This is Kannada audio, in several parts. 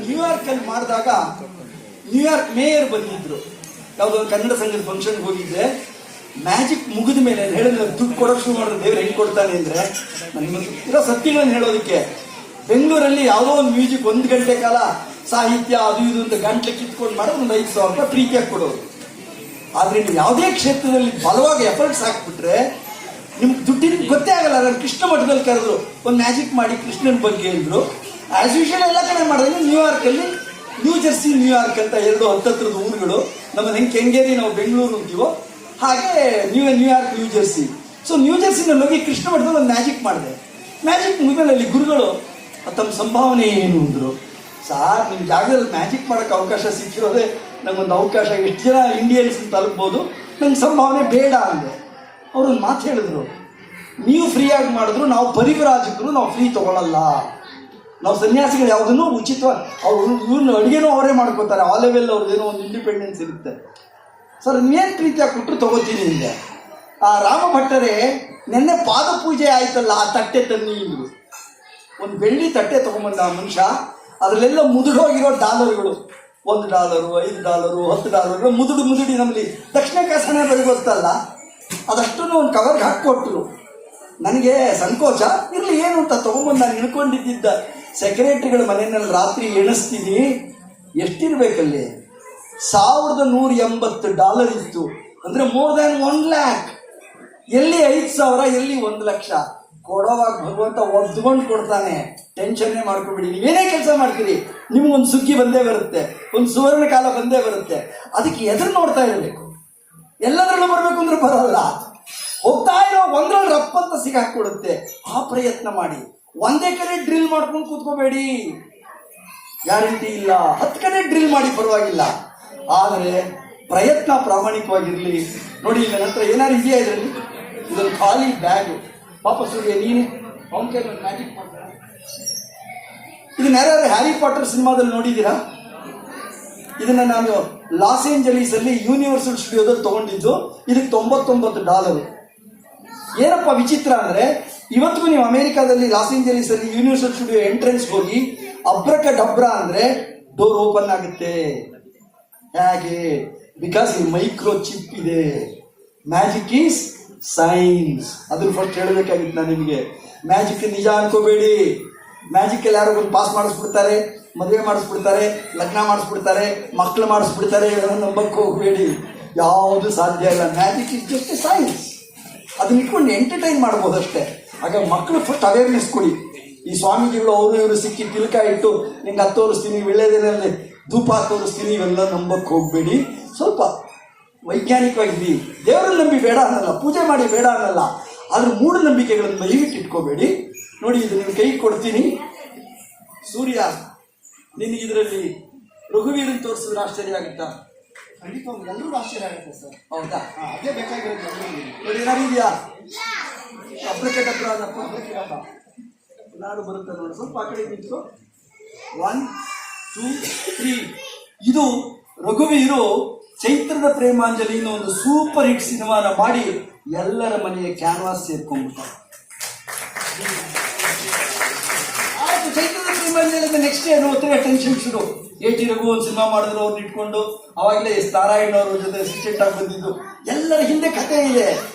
ನ್ಯೂಯಾರ್ಕಲ್ಲಿ ಮಾಡಿದಾಗ ನ್ಯೂಯಾರ್ಕ್ ಮೇಯರ್ ಬಂದಿದ್ರು. ಯಾವುದೋ ಕನ್ನಡ ಸಂಘದ ಫಂಕ್ಷನ್ಗೆ ಹೋಗಿದ್ದೆ. ಮ್ಯಾಜಿಕ್ ಮುಗಿದ ಮೇಲೆ ಹೇಳಿದ್ರೆ ದುಡ್ಡು ಕೊಡೋಕೆ ಶುರು ಮಾಡಿದ್ರೆ ದೇವ್ರು ಹೆಂಗೆ ಕೊಡ್ತಾನೆ ಅಂದರೆ, ನನಗೆ ಇರೋ ಸತ್ಯಗಳನ್ನು ಹೇಳೋದಕ್ಕೆ, ಬೆಂಗಳೂರಲ್ಲಿ ಯಾವುದೋ ಒಂದು ಮ್ಯೂಸಿಕ್ 1 ಗಂಟೆ ಕಾಲ ಸಾಹಿತ್ಯ ಅದು ಇದು ಅಂತ ಗಂಟೆ ಕಿತ್ಕೊಂಡು ಮಾಡೋದು ಒಂದು 5,000 ರೂಪಾಯಿ ಪ್ರೀತಿಯಾಗಿ ಕೊಡೋದು. ಆದರೆ ನೀವು ಯಾವುದೇ ಕ್ಷೇತ್ರದಲ್ಲಿ ಬಲವಾಗಿ ಎಫರ್ಟ್ಸ್ ಹಾಕ್ಬಿಟ್ರೆ ನಿಮ್ಗೆ ದುಡ್ಡಿನ ಗೊತ್ತೇ ಆಗಲ್ಲ. ನಾನು ಕೃಷ್ಣ ಮಠದಲ್ಲಿ ಕರೆದ್ರು, ಒಂದು ಮ್ಯಾಜಿಕ್ ಮಾಡಿ ಕೃಷ್ಣನ ಬಗ್ಗೆ ಹೇಳಿದ್ರು. ಆಸ್ ಯೂಶುವಲ್ ಎಲ್ಲ ಕಡೆ ಮಾಡಿದ್ರೆ ನ್ಯೂಯಾರ್ಕಲ್ಲಿ ನ್ಯೂ ಜೆರ್ಸಿ ನ್ಯೂಯಾರ್ಕ್ ಅಂತ 2 ಹತ್ತತ್ರದ ಊರುಗಳು. ನಮ್ಮದು ಹೆಂಗೆ ಕೆಂಗೇರಿ ನಾವು ಬೆಂಗಳೂರು ಅಂತೀವೋ ಹಾಗೆ New York New Jersey. So New ಜೆರ್ಸಿನಲ್ಲಿ ಹೋಗಿ ಕೃಷ್ಣ ಮಠದಲ್ಲಿ ಒಂದು ಮ್ಯಾಜಿಕ್ ಮಾಡಿದೆ. ಮ್ಯಾಜಿಕ್ ಮುಗಿದ್ಮೇಲೆ ಅಲ್ಲಿ ಗುರುಗಳು ತಮ್ಮ ಸಂಭಾವನೆ ಏನು ಅಂದರು. ಸಾರ್ ನಿಮ್ಮ ಜಾಗದಲ್ಲಿ ಮ್ಯಾಜಿಕ್ ಮಾಡೋಕ್ಕೆ ಅವಕಾಶ ಸಿಕ್ಕಿರೋದೇ ನಂಗೊಂದು ಅವಕಾಶ, ಎಷ್ಟು ಜನ ಇಂಡಿಯನ್ಸ್ ತಲುಪ್ಬೋದು, ನಂಗೆ ಸಂಭಾವನೆ ಬೇಡ ಅಂದೆ. ಅವ್ರೊಂದು ಮಾತು ಹೇಳಿದ್ರು, ನೀವು ಫ್ರೀಯಾಗಿ ಮಾಡಿದ್ರು ನಾವು ಪರಿವರಾಜಕರು, ನಾವು ಫ್ರೀ ತೊಗೊಳಲ್ಲ. ನಾವು ಸನ್ಯಾಸಿಗಳು ಯಾವುದನ್ನು ಉಚಿತವಾಗಿ ಇವ್ರನ್ನ ಅಡುಗೆನೂ ಅವರೇ ಮಾಡ್ಕೋತಾರೆ. ಆ ಲೆವೆಲ್ ಅವ್ರದ್ದೇನೋ ಒಂದು ಇಂಡಿಪೆಂಡೆನ್ಸ್ ಇರುತ್ತೆ. ಸರ್ ಇನ್ನೇನು ಪ್ರೀತಿಯಾಗಿ ಕೊಟ್ಟರು ತೊಗೋತೀನಿ ಹಿಂದೆ. ಆ ರಾಮ ಭಟ್ಟರೇ ನೆನ್ನೆ ಪಾದ ಪೂಜೆ ಆಯ್ತಲ್ಲ, ಆ ತಟ್ಟೆ ತನ್ನಿ ಇದ್ರು. ಒಂದು ಬೆಳ್ಳಿ ತಟ್ಟೆ ತೊಗೊಂಬಂದ ಆ ಮನುಷ್ಯ. ಅದರಲ್ಲೆಲ್ಲ ಮುದುಡೋಗಿರೋ ಡಾಲರ್ಗಳು, $1, $5, $10 ಮುದುಡಿ ನಮ್ಮಲ್ಲಿ ದಕ್ಷಿಣ ಕಾಸನೇ ಬರೀ ಗೊತ್ತಲ್ಲ, ಅದಷ್ಟನ್ನು ಒಂದು ಕವರ್ಗೆ ಹಾಕ್ಕೊಟ್ರು. ನನಗೆ ಸಂಕೋಚ ಇರಲಿ ಏನು ಅಂತ ತೊಗೊಂಬಂದು ನಾನು ಇಳ್ಕೊಂಡಿದ್ದ ಸೆಕ್ರೆಟ್ರಿಗಳ ಮನೆಯಲ್ಲಿ ರಾತ್ರಿ ಎಣಿಸ್ತೀನಿ. ಎಷ್ಟಿರ್ಬೇಕಲ್ಲಿ? $1,180 ಇತ್ತು. ಅಂದರೆ ಮೋರ್ ದ್ಯಾನ್ 1 lakh. ಎಲ್ಲಿ 5,000, ಎಲ್ಲಿ 1 ಲಕ್ಷ. ಕೊಡೋವಾಗ ಭಗವಂತ ಒದ್ಕೊಂಡು ಕೊಡ್ತಾನೆ, ಟೆನ್ಷನ್ನೇ ಮಾಡ್ಕೊಬೇಡಿ. ನೀವೇನೇ ಕೆಲಸ ಮಾಡ್ತೀರಿ ನಿಮ್ಗೊಂದು ಸುಗ್ಗಿ ಬಂದೇ ಬರುತ್ತೆ, ಒಂದು ಸುವರ್ಣ ಕಾಲ ಬಂದೇ ಬರುತ್ತೆ. ಅದಕ್ಕೆ ಎದುರು ನೋಡ್ತಾ ಇರಬೇಕು. ಎಲ್ಲದರಲ್ಲೂ ಬರಬೇಕು ಅಂದ್ರೆ ಬರಲ್ಲ. ಹೋಗ್ತಾ ಇರೋ ಒಂದ್ರಲ್ಲಿ ರಪ್ಪಂತ ಸಿಗಾಕ್ಕೊಡುತ್ತೆ. ಆ ಪ್ರಯತ್ನ ಮಾಡಿ. ಒಂದೇ ಕಡೆ ಡ್ರಿಲ್ ಮಾಡ್ಕೊಂಡು ಕೂತ್ಕೋಬೇಡಿ, ಗ್ಯಾರಂಟಿ ಇಲ್ಲ. 10 ಕಡೆ ಡ್ರಿಲ್ ಮಾಡಿ ಪರವಾಗಿಲ್ಲ, ಆದರೆ ಪ್ರಯತ್ನ ಪ್ರಾಮಾಣಿಕವಾಗಿರಲಿ. ನೋಡಿ ಈಗ ನಂತರ ಏನಾರು ಇದೆಯಾ ಇದರಲ್ಲಿ? ಇದೊಂದು ಖಾಲಿ ಬ್ಯಾಗು. ಪಾಪ ಸೂರ್ಯ ನೀನು ಅವನ ಕೈ ಮ್ಯಾಜಿಕ್ ಮಾಡ್ತಾರೆ. ಇದನ್ನ ಯಾರ್ಯಾರು ಹ್ಯಾರಿ ಪಾಟರ್ ಸಿನಿಮಾದಲ್ಲಿ ನೋಡಿದ್ದೀರಾ? ಇದನ್ನ ನಾನು ಲಾಸ್ ಏಂಜಲೀಸ್ ಅಲ್ಲಿ ಯೂನಿವರ್ಸಲ್ ಸ್ಟುಡಿಯೋದಲ್ಲಿ ತಗೊಂಡಿದ್ದು. ಇದಕ್ಕೆ $99. ಏನಪ್ಪ ವಿಚಿತ್ರ ಅಂದ್ರೆ, ಇವತ್ತಿಗೂ ನೀವು ಅಮೆರಿಕಾದಲ್ಲಿ ಲಾಸ್ ಏಂಜಲೀಸ್ ಅಲ್ಲಿ ಯೂನಿವರ್ಸಲ್ ಸ್ಟುಡಿಯೋ ಎಂಟ್ರೆನ್ಸ್ ಹೋಗಿ ಅಬ್ರಕ ಡಬ್ರಾ ಅಂದ್ರೆ ಡೋರ್ ಓಪನ್ ಆಗುತ್ತೆ. ಹೇಗೆ? ಬಿಕಾಸ್ ಈ ಮೈಕ್ರೋ ಚಿಪ್ ಇದೆ. Magic is science. ಅದನ್ನು ಫಸ್ಟ್ ಹೇಳಬೇಕಾಗಿತ್ತು ನಾನು ನಿಮಗೆ. ಮ್ಯಾಜಿಕ್ ನಿಜ ಅನ್ಕೋಬೇಡಿ. ಮ್ಯಾಜಿಕಲ್ಲಿ ಯಾರೋ ಒಂದು ಪಾಸ್ ಮಾಡಿಸ್ಬಿಡ್ತಾರೆ, ಮದುವೆ ಮಾಡಿಸ್ಬಿಡ್ತಾರೆ, ಲಗ್ನ ಮಾಡಿಸ್ಬಿಡ್ತಾರೆ, ಮಕ್ಕಳು ಮಾಡಿಸ್ಬಿಡ್ತಾರೆ, ನಂಬಕ್ಕೆ ಹೋಗಬೇಡಿ. ಯಾವುದು ಸಾಧ್ಯ ಇಲ್ಲ. Magic is just A science. ಅದನ್ನ ಇಟ್ಕೊಂಡು ಎಂಟರ್ಟೈನ್ ಮಾಡ್ಬೋದು ಅಷ್ಟೇ. ಆಗ ಮಕ್ಕಳು ಫಸ್ಟ್ ಅವೇರ್ನೆಸ್ ಕೊಡಿ. ಈ ಸ್ವಾಮೀಜಿಗಳು ಅವರು ಇವರು ಸಿಕ್ಕಿ ತಿಲಕ ಇಟ್ಟು ನಿಂಗೆ 10 ತೋರಿಸ್ತೀನಿ, ವಿಳ್ಳೆದೆಲೆಯಲ್ಲಿ ಧೂಪ ತೋರಿಸ್ತೀನಿ, ಇವೆಲ್ಲ ನಂಬಕ್ಕೆ ಹೋಗಬೇಡಿ. ಸ್ವಲ್ಪ ವೈಜ್ಞಾನಿಕವಾಗಿ ದೇವರನ್ನ ನಂಬಿ ಬೇಡ ಅನ್ನಲ್ಲ, ಪೂಜೆ ಮಾಡಿ ಬೇಡ ಅನ್ನಲ್ಲ, ಆದ್ರೆ ಮೂಢನಂಬಿಕೆಗಳನ್ನು ದಯವಿಟ್ಟು ಇಟ್ಕೋಬೇಡಿ. ನೋಡಿ, ಇದು ನಿಮ್ಮ ಕೈ ಕೊಡ್ತೀನಿ. ಸೂರ್ಯ ನಿನಗೆ ಇದರಲ್ಲಿ ರಘುವೀರನ್ ತೋರಿಸಿದ್ರೆ ಆಶ್ಚರ್ಯ ಆಗುತ್ತಾ? ಖಂಡಿತ ಎಲ್ಲರಿಗೂ ಆಶ್ಚರ್ಯ ಆಗುತ್ತೆ ಸರ್. ಹೌದಾ? ಅದೇ ಬೇಕಾಗಿರೋದು. ನೋಡಿ ಏನಾಗಿದೆಯಾ? ಅಬ್ರಕೇಡಬ್ರ ನಾನು ಬರುತ್ತೆ ನೋಡಿ. ಸ್ವಲ್ಪ ಆ ಕಡೆ ನಿಂತು 1 2 3. ಇದು ರಘುವೀರು ಚೈತ್ರದ ಪ್ರೇಮಾಂಜಲಿ ಒಂದು ಸೂಪರ್ ಹಿಟ್ ಸಿನಿಮಾನ ಮಾಡಿ ಎಲ್ಲರ ಮನೆಯ ಕ್ಯಾನ್ವಾಸ್ ಸೇರ್ಕೊಂಡ್ಬಿಟ್ಟಾರೆ. ಆಯ್ತು, ಚೈತ್ರದ ಪ್ರೇಮಾಂಜಲಿ ನೆಕ್ಸ್ಟ್ ಏನು ಟೆನ್ಷನ್ ಶುರು. AT ರಘು ಒಂದು ಸಿನಿಮಾ ಮಾಡಿದ್ರು, ಅವ್ರನ್ನ ಇಟ್ಕೊಂಡು ಅವಾಗಲೇ ನಾರಾಯಣ್ ಅವ್ರ ಜೊತೆ ಅಸಿಸ್ಟೆಂಟ್ ಆಗಿ ಬಂದಿದ್ದು. ಎಲ್ಲರ ಹಿಂದೆ ಕಥೆ ಇದೆ.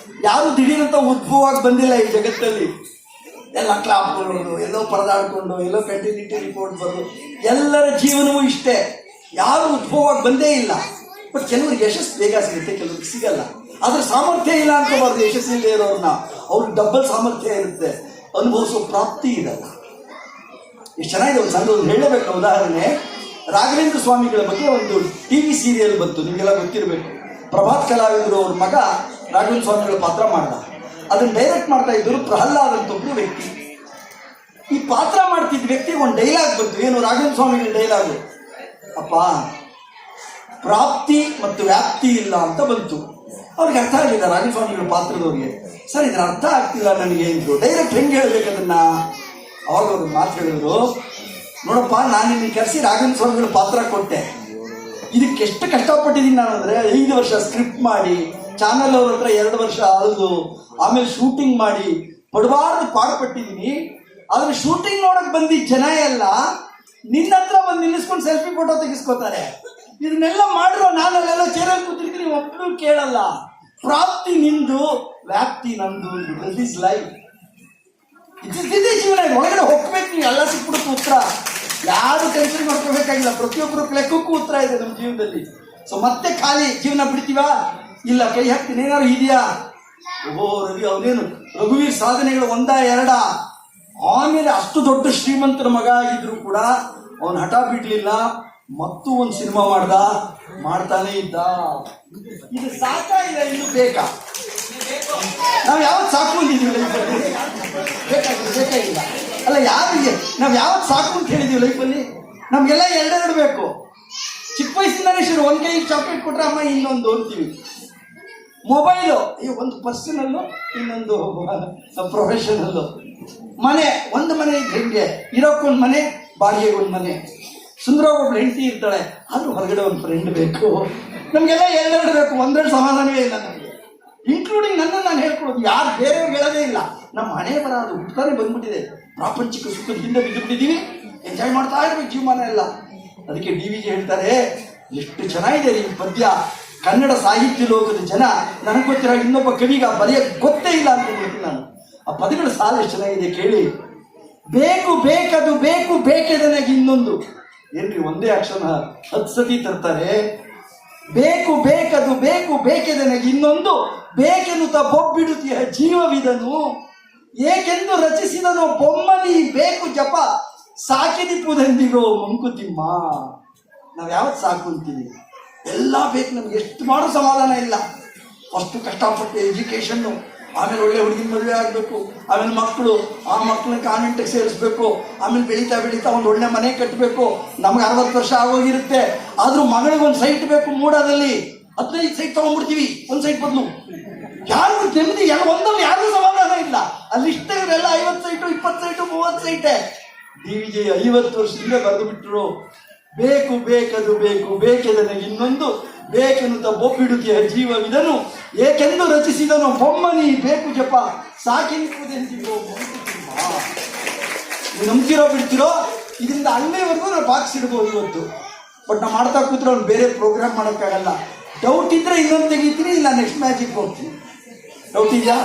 ಯಾರು ದಿಢೀರಂತ ಉದ್ಭವವಾಗಿ ಬಂದಿಲ್ಲ ಈ ಜಗತ್ತಲ್ಲಿ. ಎಲ್ಲ ಕ್ಲಾಪ್ ಕೊಡೋದು, ಎಲ್ಲೋ ಪರದಾಡ್ಕೊಂಡು, ಎಲ್ಲೋ ಕಂಟಿನ್ಯೂಟಿ ರಿಪೋರ್ಟ್ ಬರೋದು. ಎಲ್ಲರ ಜೀವನವೂ ಇಷ್ಟೇ. ಯಾರು ಉದ್ಭವವಾಗಿ ಬಂದೇ ಇಲ್ಲ. ಬಟ್ ಕೆಲವ್ರಿಗೆ ಯಶಸ್ಸು ಬೇಗ ಸಿಗುತ್ತೆ, ಕೆಲವ್ರಿಗೆ ಸಿಗಲ್ಲ. ಅದ್ರ ಸಾಮರ್ಥ್ಯ ಇಲ್ಲ ಅನ್ಕೋಬಾರ್ದು. ಯಶಸ್ಸಿಲ್ಲದೆ ಇರೋರನ್ನ ಅವ್ರಿಗೆ ಡಬ್ಬಲ್ ಸಾಮರ್ಥ್ಯ ಇರುತ್ತೆ, ಅನುಭವಿಸೋ ಪ್ರಾಪ್ತಿ ಇರಲ್ಲ. ಎಷ್ಟು ಚೆನ್ನಾಗಿದೆ. ಒಂದು ಸಣ್ಣ ಹೇಳಬೇಕು ಉದಾಹರಣೆ. ರಾಘವೇಂದ್ರ ಸ್ವಾಮಿಗಳ ಬಗ್ಗೆ ಒಂದು TV ಸೀರಿಯಲ್ ಬಂತು, ನಿಮಗೆಲ್ಲ ಗೊತ್ತಿರಬೇಕು. ಪ್ರಭಾತ್ ಕಲಾವಿದರು ಅವ್ರ ಮಗ ರಾಘವೇಂದ್ರ ಸ್ವಾಮಿಗಳ ಪಾತ್ರ ಮಾಡ್ದ. ಅದನ್ನು ಡೈರೆಕ್ಟ್ ಮಾಡ್ತಾ ಇದ್ದರು ಪ್ರಹ್ಲಾದ್ ಅಂತ ಒಬ್ಬರು ವ್ಯಕ್ತಿ. ಈ ಪಾತ್ರ ಮಾಡ್ತಿದ್ದ ವ್ಯಕ್ತಿಗೆ ಒಂದು ಡೈಲಾಗ್ ಬಂತು. ಏನು? ರಾಘವೇಂದ್ರ ಸ್ವಾಮಿಗಳ ಡೈಲಾಗು, ಅಪ್ಪ ಪ್ರಾಪ್ತಿ ಮತ್ತು ವ್ಯಾಪ್ತಿ ಇಲ್ಲ ಅಂತ ಬಂತು. ಅವ್ರಿಗೆ ಅರ್ಥ ಆಗಲಿಲ್ಲ ರಾಘವೇಂದ್ರ ಸ್ವಾಮಿಗಳ ಪಾತ್ರದವ್ರಿಗೆ. ಸರ್ ಇದ್ರ ಅರ್ಥ ಆಗ್ತಿಲ್ಲ ನನಗೆ ಅಂದರು. ಡೈರೆಕ್ಟ್ ಹೆಂಗೆ ಹೇಳ್ಬೇಕು ಅದನ್ನ? ಅವಾಗ ಅವ್ರು ಮಾತು ಹೇಳಿದ್ರು, ನೋಡಪ್ಪ ನಾನು ನಿನ್ನ ಕರೆಸಿ ರಾಘವೇಂದ್ರ ಸ್ವಾಮಿಗಳ ಪಾತ್ರ ಕೊಟ್ಟೆ. ಇದಕ್ಕೆ ಎಷ್ಟು ಕಷ್ಟಪಟ್ಟಿದ್ದೀನಿ ನಾನು ಅಂದರೆ 5 ವರ್ಷ ಸ್ಕ್ರಿಪ್ಟ್ ಮಾಡಿ, ಚಾನಲ್ ಅವ್ರ ಹತ್ರ 2 ವರ್ಷ ಅಲ್ದು, ಆಮೇಲೆ ಶೂಟಿಂಗ್ ಮಾಡಿ ಪಡಬಾರ್ದು ಪಾಡುಪಟ್ಟಿದ್ದೀನಿ. ಆದರೆ ಶೂಟಿಂಗ್ ನೋಡಕ್ ಬಂದಿದ್ದ ಜನ ಎಲ್ಲ ನಿನ್ನ ಹತ್ರ ಬಂದು ನಿಲ್ಲಿಸ್ಕೊಂಡು ಸೆಲ್ಫಿ ಫೋಟೋ ತೆಗಿಸ್ಕೋತಾರೆ. ಇದನ್ನೆಲ್ಲ ಮಾಡಿರೋ ನಾನಲ್ಲೆಲ್ಲ ಚೇರಲ್ಲಿ ಕೂತಿರ್ತೀನಿ, ಒಬ್ಬರು ಕೇಳಲ್ಲ. ಪ್ರಾಪ್ತಿ ನಿಂದು, ವ್ಯಾಪ್ತಿ ನಂದು. This is life. ಇದೇ ಜೀವನ. ಒಳಗಡೆ ಹೋಗ್ಬೇಕು, ನೀವು ಎಲ್ಲ ಸಿಕ್ಬಿಡುತ್ತೆ ಉತ್ತರ. ಯಾರು ಟೆನ್ಷನ್ ಮಾಡ್ಕೋಬೇಕಾಗಿಲ್ಲ. ಪ್ರತಿಯೊಬ್ಬರು ಲೆಕ್ಕಕ್ಕೂ ಉತ್ತರ ಇದೆ ನಮ್ಮ ಜೀವನದಲ್ಲಿ. ಸೊ ಮತ್ತೆ ಖಾಲಿ ಜೀವನ ಬಿಡ್ತೀವಾ? ಇಲ್ಲ, ಕೈ ಹಾಕ್ತೀನಿ. ಏನಾದ್ರು ಇದೆಯಾ? ಓಹೋ ರವಿ, ಅವನೇನು ರಘುವೀರ್ ಸಾಧನೆಗಳು ಒಂದಾ ಎರಡಾ? ಆಮೇಲೆ ಅಷ್ಟು ದೊಡ್ಡ ಶ್ರೀಮಂತರ ಮಗ ಆಗಿದ್ರು ಕೂಡ ಅವನು ಹಠ ಬಿಡ್ಲಿಲ್ಲ. ಮತ್ತು ಒಂದು ಸಿನಿಮಾ ಮಾಡ್ತಾನೆ ಇದ್ದ. ಇದು ಸಾಕಾ ಇಲ್ಲ ಇನ್ನು ಬೇಕಾ? ನಾವು ಯಾವತ್ತು ಸಾಕು ಅಂದಿದ್ದೀವಿ ಲೈಫಲ್ಲಿ? ಬೇಕಾಗಿಲ್ಲ ಅಲ್ಲ. ಯಾರಿಗೆ ನಾವು ಯಾವತ್ತು ಸಾಕು ಅಂತ ಹೇಳಿದೀವಿ ಲೈಫಲ್ಲಿ? ನಮ್ಗೆಲ್ಲ ಎರಡೆರಡು ಬೇಕು. ಚಿಕ್ಕ ವಯಸ್ಸಿಂದಾನೇ ಶುರು. ಒಂದು ಕೈ ಚಾಕ್ಲೇಟ್ ಕೊಟ್ರೆ ಅಮ್ಮ ಇನ್ನೊಂದು ಅಂತೀವಿ. ಮೊಬೈಲು ಒಂದು ಪರ್ಸನಲ್ಲು, ಇನ್ನೊಂದು ಪ್ರೊಫೆಷನಲ್ಲು. ಮನೆ, ಒಂದು ಮನೆ ಇದ್ರೆ ಹೆಂಗೆ? ಇರೋಕ್ಕೊಂದು ಮನೆ, ಬಾಡಿಗೆಗೆ ಒಂದು ಮನೆ. ಸುಂದರವಾಗಿ ಒಬ್ಳು ಹೆಂಡತಿ ಇರ್ತಾಳೆ, ಆದ್ರೂ ಹೊರಗಡೆ ಒಂದು ಫ್ರೆಂಡ್ ಬೇಕು. ನಮಗೆಲ್ಲ ಎರಡೆರಡು ಬೇಕು, ಒಂದೆರಡು ಸಮಾಧಾನವೇ ಇಲ್ಲ ನಮಗೆ. ಇನ್ಕ್ಲೂಡಿಂಗ್ ನನ್ನನ್ನು ನಾನು ಹೇಳ್ಕೊಡೋದು. ಯಾರು ಬೇರೆಯವ್ರಿಗೆ ಹೇಳೋದೇ ಇಲ್ಲ. ನಮ್ಮ ಹಣೆ ಬರ ಅದು ಹುಟ್ಟಾನೆ ಬಂದ್ಬಿಟ್ಟಿದೆ. ಪ್ರಾಪಂಚಿಕ ಸುಖದ ಹಿಂದೆ ಬಿದ್ದುಬಿಟ್ಟಿದ್ದೀವಿ. ಎಂಜಾಯ್ ಮಾಡ್ತಾ ಇರ್ಬೇಕು ಜೀವಮಾನ ಎಲ್ಲ. ಅದಕ್ಕೆ DVJ ಹೇಳ್ತಾರೆ, ಎಷ್ಟು ಚೆನ್ನಾಗಿದೆ ಈ ಪದ್ಯ. ಕನ್ನಡ ಸಾಹಿತ್ಯ ಲೋಕದ ಜನ, ನನಗೆ ಗೊತ್ತಿರೋ ಇನ್ನೊಬ್ಬ ಕವಿಗ ಬರೆಯಕ್ಕೆ ಗೊತ್ತೇ ಇಲ್ಲ ಅಂತ ಹೇಳ್ತೀನಿ ನಾನು. ಆ ಪದಗಳ ಸಾಲ ಎಷ್ಟು ಚೆನ್ನಾಗಿದೆ ಕೇಳಿ. ಬೇಕು ಬೇಕದು ಬೇಕು ಬೇಕೆದನಾಗಿ ಇನ್ನೊಂದು. ಏನ್ರಿ ಒಂದೇ ಅಕ್ಷರ 10 ಸತಿ ತರ್ತಾರೆ. ಬೇಕು ಬೇಕದು ಬೇಕು ಬೇಕೆದನಾಗಿ ಇನ್ನೊಂದು, ಬೇಕೆನ್ನುತ್ತ ಬೊಬ್ಬಿಡುತ್ತೀಯ ಜೀವವಿದನು, ಏಕೆಂದು ರಚಿಸಿದನು ಬೊಮ್ಮನಿ ಬೇಕು ಜಪ, ಸಾಕಿದಿಪ್ಪುದೆಂದಿಗೋ ಮಂಕುತಿಮ್ಮ. ನಾವು ಯಾವತ್ತು ಸಾಕು ಅಂತೀವಿ? ಎಲ್ಲ ಬೇಕು ನಮ್ಗೆ. ಎಷ್ಟು ಮಾಡೋ ಸಮಾಧಾನ ಇಲ್ಲ. ಫಸ್ಟು ಕಷ್ಟಪಟ್ಟು ಎಜುಕೇಷನ್ನು, ಆಮೇಲೆ ಒಳ್ಳೆ ಹುಡುಗಿನ ಮದುವೆ ಆಗಬೇಕು, ಆಮೇಲೆ ಮಕ್ಕಳು, ಆ ಮಕ್ಕಳನ್ನ ಕಾನ್ವೆಂಟಿಗೆ ಸೇರಿಸ್ಬೇಕು, ಆಮೇಲೆ ಬೆಳೀತಾ ಬೆಳೀತಾ ಒಂದು ಒಳ್ಳೆ ಮನೆ ಕಟ್ಟಬೇಕು. ನಮ್ಗೆ 60 ವರ್ಷ ಆಗೋಗಿರುತ್ತೆ. ಆದರೂ ಮಗಳಿಗೊಂದು ಸೈಟ್ ಬೇಕು. ಮೂಡಾದಲ್ಲಿ 15 ಸೈಟ್ ತೊಗೊಂಡ್ಬಿಡ್ತೀವಿ ಒಂದು ಸೈಟ್ ಬದಲು. ಯಾರು ನೆಮ್ಮದಿ ಎಲ್ಲ ಒಂದೊಂದು ಯಾರಿಗೂ ಸಮಾಧಾನ ಇಲ್ಲ. ಅಲ್ಲಿ ಇಷ್ಟ ಇವರೆಲ್ಲ 50 ಸೈಟು 20 ಸೈಟು 30 ಸೈಟೆ. DVJ 50 ವರ್ಷದಿಂದ ಬರೆದು ಬಿಟ್ಟರು. ಬೇಕು ಬೇಕದು ಬೇಕು ಬೇಕೆದನಿಗೆ ಇನ್ನೊಂದು, ಬೇಕೆನ್ನುತ್ತ ಬೊಬ್ಬಿಡುತ್ತೀಯ ಜೀವವಿದನು, ಏಕೆಂದು ರಚಿಸಿದನು ಬೊಮ್ಮನಿ ಬೇಕು ಜಪ, ಸಾಕಿನಿಪ್ಪುದೆಂದಿಗೋ ಮಂಕುತಿಮ್ಮ. ನೀವು ನಂಬ್ತಿರೋ ಬಿಡ್ತಿರೋ, ಇದರಿಂದ ಅಲ್ಲಿವರೆಗೂ ನಾವು ಬಾಕ್ಸ್ ಇಡ್ಬೋದು ಇವತ್ತು. ಬಟ್ ನಾವು ಮಾಡ್ತಾ ಕೂತ್ರೆ ಅವ್ನು ಬೇರೆ ಪ್ರೋಗ್ರಾಮ್ ಮಾಡೋಕ್ಕಾಗಲ್ಲ. ಡೌಟ್ ಇದ್ರೆ ಇನ್ನೊಂದು ತೆಗಿತೀನಿ, ಇಲ್ಲ ನೆಕ್ಸ್ಟ್ ಮ್ಯಾಚಿಗೆ ಹೋಗ್ತೀನಿ. ಡೌಟ್ ಇದೆಯಾ?